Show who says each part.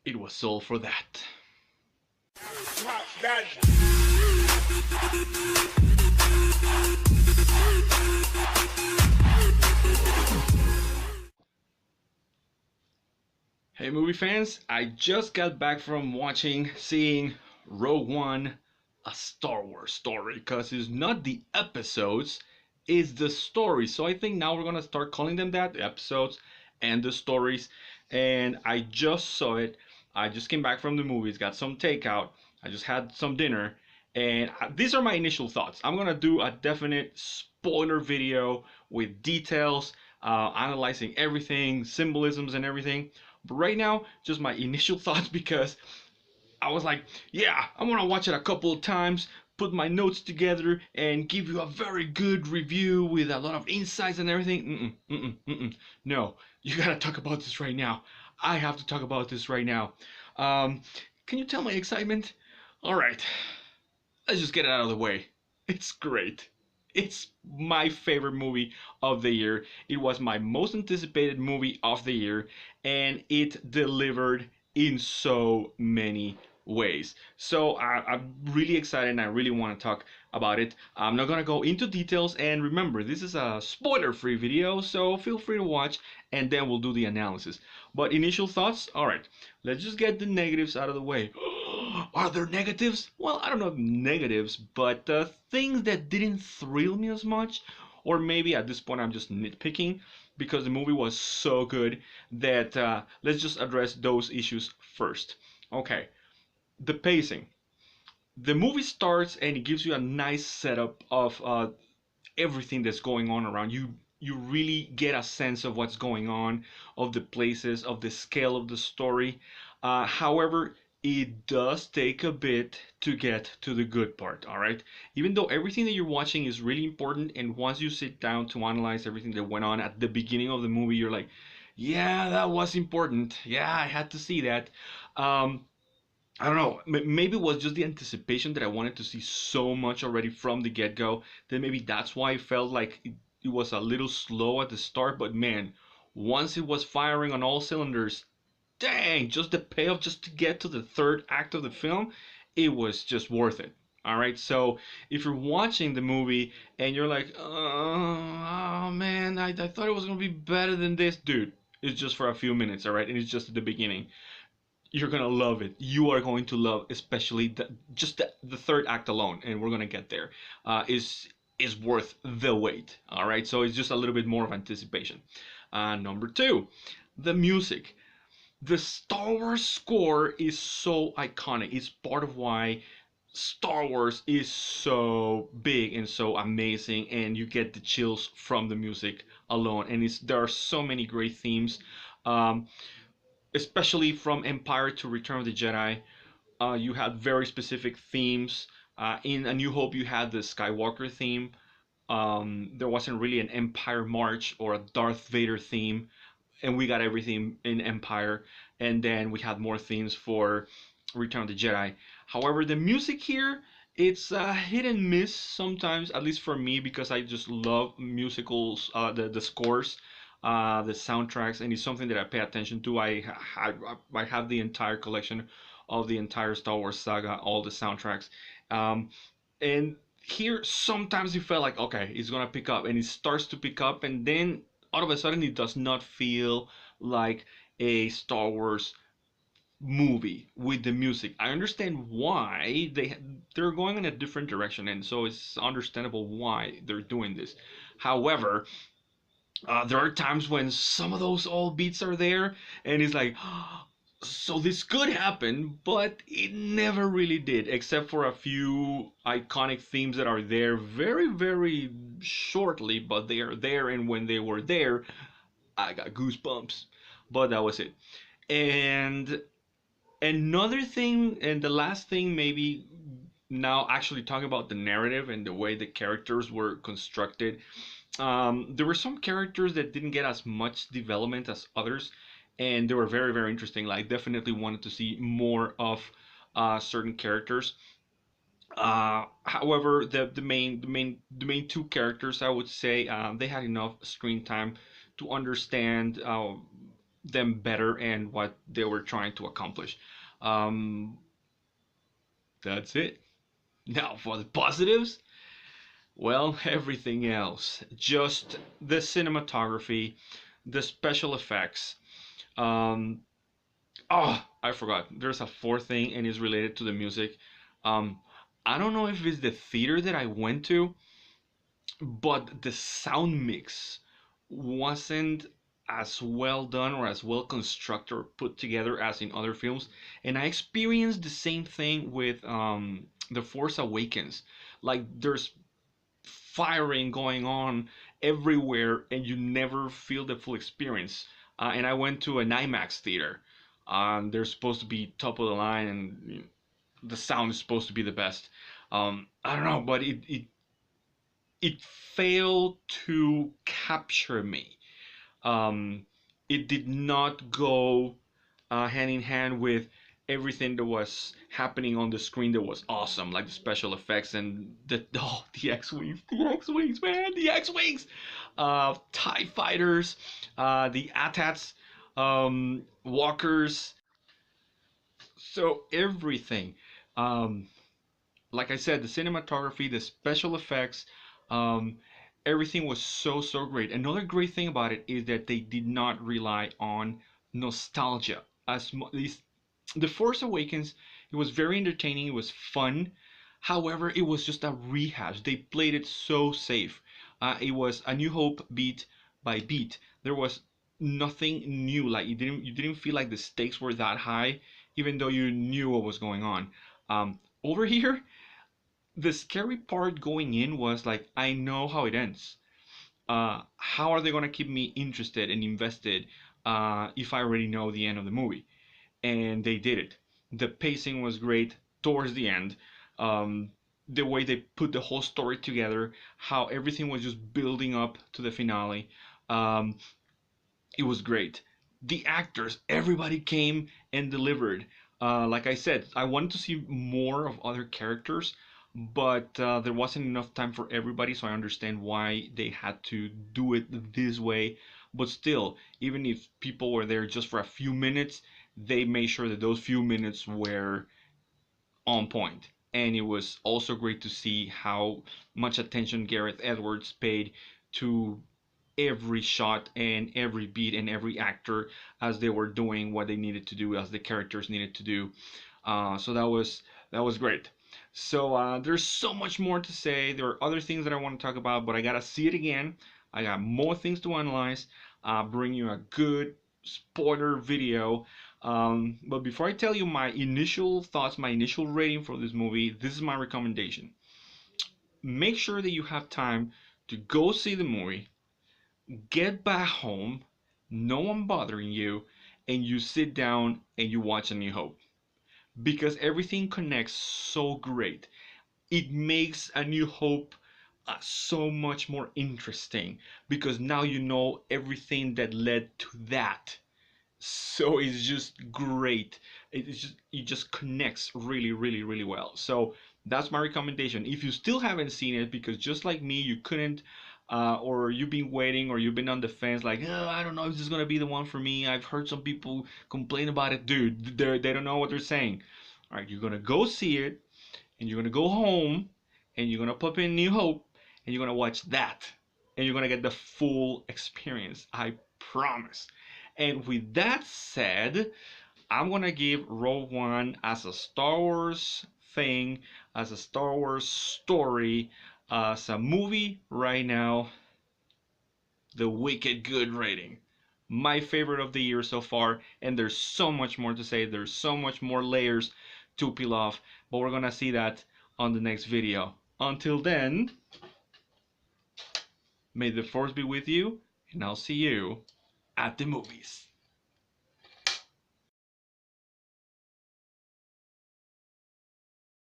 Speaker 1: it was all for that. Hey movie fans, I just got back from seeing Rogue One, a Star Wars story, because it's not the episodes, it's the story. So I think now we're gonna start calling them that, the episodes and the stories. And I just saw it. I just came back from the movies, got some takeout, I just had some dinner, and these are my initial thoughts. I'm gonna do a definite spoiler video with details, analyzing everything, symbolisms and everything. But right now, just my initial thoughts because I was like, yeah, I'm gonna watch it a couple of times, put my notes together, and give you a very good review with a lot of insights and everything. No, you gotta talk about this right now. I have to talk about this right now. Um, can you tell my excitement? All right, let's just get it out of the way. It's great. It's my favorite movie of the year. It was my most anticipated movie of the year, and it delivered in so many ways. So I'm really excited and I really want to talk about it. I'm not going to go into details, and remember, this is a spoiler free video, so feel free to watch and then we'll do the analysis. But initial thoughts? Alright, let's just get the negatives out of the way. Are there negatives? Well, I don't know if negatives, but things that didn't thrill me as much, or maybe at this point I'm just nitpicking because the movie was so good that let's just address those issues first. Okay, the pacing. The movie starts and it gives you a nice setup of everything that's going on around you. You really get a sense of what's going on, of the places, of the scale of the story. However, it does take a bit to get to the good part, all right? Even though everything that you're watching is really important, and once you sit down to analyze everything that went on at the beginning of the movie, you're like, yeah, that was important. Yeah, I had to see that. Um, I don't know. Maybe it was just the anticipation that I wanted to see so much already from the get go. That maybe that's why I felt like it was a little slow at the start. But man, once it was firing on all cylinders, dang, just the payoff just to get to the third act of the film, it was just worth it. All right. So if you're watching the movie and you're like, oh man, I thought it was gonna be better than this, dude. It's just for a few minutes, all right, and it's just at the beginning. You're gonna love it. You are going to love, especially just the third act alone, and we're gonna get there. Is worth the wait. All right, so it's just a little bit more of anticipation. Number two, the music. The Star Wars score is so iconic. It's part of why Star Wars is so big and so amazing, and you get the chills from the music alone. And there are so many great themes. Um, Especially from Empire to Return of the Jedi, you had very specific themes. In A New Hope, you had the Skywalker theme. There wasn't really an Empire March or a Darth Vader theme, and we got everything in Empire. And then we had more themes for Return of the Jedi. However, the music here, it's hit and miss sometimes, at least for me, because I just love musicals, the scores, the soundtracks, and it's something that I pay attention to. I have the entire collection of the entire Star Wars saga, all the soundtracks. Um, and here, sometimes it felt like, okay, it's gonna pick up, and it starts to pick up, and then all of a sudden, it does not feel like a Star Wars movie with the music. I understand why they're going in a different direction, and so it's understandable why they're doing this. However, there are times when some of those old beats are there, and it's like, so this could happen, but it never really did, except for a few iconic themes that are there very, very shortly, but they are there, and when they were there, I got goosebumps. But that was it. And another thing, and the last thing, maybe now actually talking about the narrative and the way the characters were constructed. There were some characters that didn't get as much development as others, and they were very, very interesting. Like, definitely wanted to see more of certain characters. However, the main two characters, I would say, they had enough screen time to understand. them better and what they were trying to accomplish. Um, that's it. Now for the positives, well, everything else. Just the cinematography, the special effects. Um, oh, I forgot. There's a fourth thing and it's related to the music. Um, I don't know if it's the theater that I went to, but the sound mix wasn't as well done or as well constructed or put together as in other films. And I experienced the same thing with The Force Awakens. Like there's firing going on everywhere and you never feel the full experience. And I went to an IMAX theater. They're supposed to be top of the line and the sound is supposed to be the best. I don't know, but it failed to capture me. Um, it did not go hand in hand with everything that was happening on the screen that was awesome, like the special effects and the X-wings, man, the X-wings, Tie fighters, the AT-ATs, walkers, so everything. Um, like I said, the cinematography, the special effects, um, everything was so great. Another great thing about it is that they did not rely on nostalgia as much. The Force Awakens, it was very entertaining. It was fun. However, it was just a rehash. They played it so safe. It was A New Hope beat by beat. There was nothing new. Like you didn't feel like the stakes were that high, even though you knew what was going on. Over here, the scary part going in was like I know how it ends. How are they gonna keep me interested and invested if I already know the end of the movie? And they did it. The pacing was great towards the end. Um, the way they put the whole story together, how everything was just building up to the finale. Um, it was great. The actors, everybody came and delivered. Like I said, I wanted to see more of other characters, but there wasn't enough time for everybody, so I understand why they had to do it this way. But still, even if people were there just for a few minutes, they made sure that those few minutes were on point. And it was also great to see how much attention Gareth Edwards paid to every shot and every beat and every actor as they were doing what they needed to do, as the characters needed to do. So that was great. So there's so much more to say. There are other things that I want to talk about, but I gotta see it again. I got more things to analyze. Bring you a good spoiler video. But before I tell you my initial thoughts, my initial rating for this movie, this is my recommendation. Make sure that you have time to go see the movie, get back home, no one bothering you, and you sit down and you watch A New Hope. Because everything connects so great. It makes A New Hope so much more interesting because now you know everything that led to that. So it's just great. It just connects really well. So that's my recommendation. If you still haven't seen it, because just like me, you couldn't, or you've been waiting, or you've been on the fence, like, oh, I don't know if this is gonna be the one for me. I've heard some people complain about it, dude. They don't know what they're saying. All right, you're gonna go see it, and you're gonna go home, and you're gonna pop in New Hope, and you're gonna watch that, and you're gonna get the full experience. I promise. And with that said, I'm gonna give Rogue One as a Star Wars thing, as a Star Wars story, as a movie right now, the wicked good rating. My favorite of the year so far, and there's so much more to say. There's so much more layers to peel off, but we're gonna see that on the next video. Until then, may the force be with you, and I'll see you at the movies.